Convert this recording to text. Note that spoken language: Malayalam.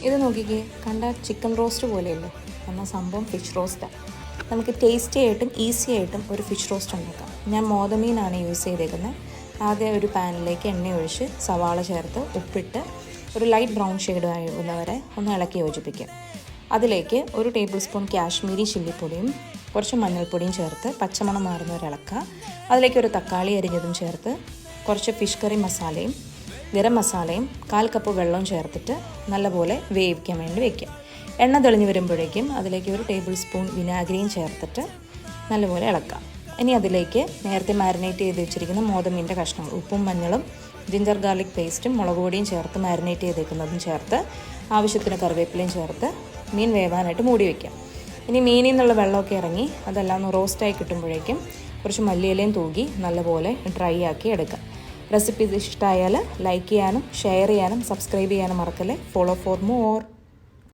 ഇത് നോക്കിക്കേ, കണ്ട ചിക്കൻ റോസ്റ്റ് പോലെയല്ലേ? എന്നാൽ സംഭവം ഫിഷ് റോസ്റ്റാണ്. നമുക്ക് ടേസ്റ്റി ആയിട്ടും ഈസി ആയിട്ടും ഒരു ഫിഷ് റോസ്റ്റ് ഉണ്ടാക്കാം. ഞാൻ മോതമീനാണ് യൂസ് ചെയ്തേക്കുന്നത്. ആദ്യം ഒരു പാനിലേക്ക് എണ്ണ ഒഴിച്ച് സവാള ചേർത്ത് ഉപ്പിട്ട് ഒരു ലൈറ്റ് ബ്രൗൺ ഷെയ്ഡ് ആവുന്നവരെ ഒന്ന് ഇളക്കി യോജിപ്പിക്കുക. അതിലേക്ക് 1 ടേബിൾ സ്പൂൺ കാശ്മീരി ചില്ലിപ്പൊടിയും കുറച്ച് മഞ്ഞൾപ്പൊടിയും ചേർത്ത് പച്ചമണം മാറുന്നവരെ ഇളക്കുക. അതിലേക്ക് ഒരു തക്കാളി അരിഞ്ഞതും ചേർത്ത് കുറച്ച് ഫിഷ് കറി മസാലയും ഗരം മസാലയും 1/4 കപ്പ് വെള്ളവും ചേർത്തിട്ട് നല്ലപോലെ വേവിക്കാൻ വേണ്ടി വയ്ക്കുക. എണ്ണ തെളിഞ്ഞ് വരുമ്പോഴേക്കും അതിലേക്ക് 1 ടേബിൾ സ്പൂൺ വിനാഗിരിയും ചേർത്തിട്ട് നല്ലപോലെ ഇളക്കുക. ഇനി അതിലേക്ക് നേരത്തെ മാരിനേറ്റ് ചെയ്ത് വെച്ചിരിക്കുന്ന മോതമീൻ്റെ കഷ്ണങ്ങൾ, ഉപ്പും മഞ്ഞളും ജിഞ്ചർ ഗാർലിക് പേസ്റ്റും മുളക് പൊടിയും ചേർത്ത് മാരിനേറ്റ് ചെയ്തേക്കുന്നതും ചേർത്ത് ആവശ്യത്തിന് കറിവേപ്പിലയും ചേർത്ത് മീൻ വേവാനായിട്ട് മൂടി വയ്ക്കാം. ഇനി മീനിൽ നിന്നുള്ള വെള്ളമൊക്കെ ഇറങ്ങി അതെല്ലാം ഒന്ന് റോസ്റ്റായി കിട്ടുമ്പോഴേക്കും കുറച്ച് മല്ലിയിലയും തൂകി നല്ലപോലെ ഡ്രൈ ആക്കി എടുക്കാം. റെസിപ്പി ഇഷ്ടമായാൽ ലൈക്ക് ചെയ്യാനും ഷെയർ ചെയ്യാനും സബ്സ്ക്രൈബ് ചെയ്യാനും മറക്കല്ലേ. Follow for more.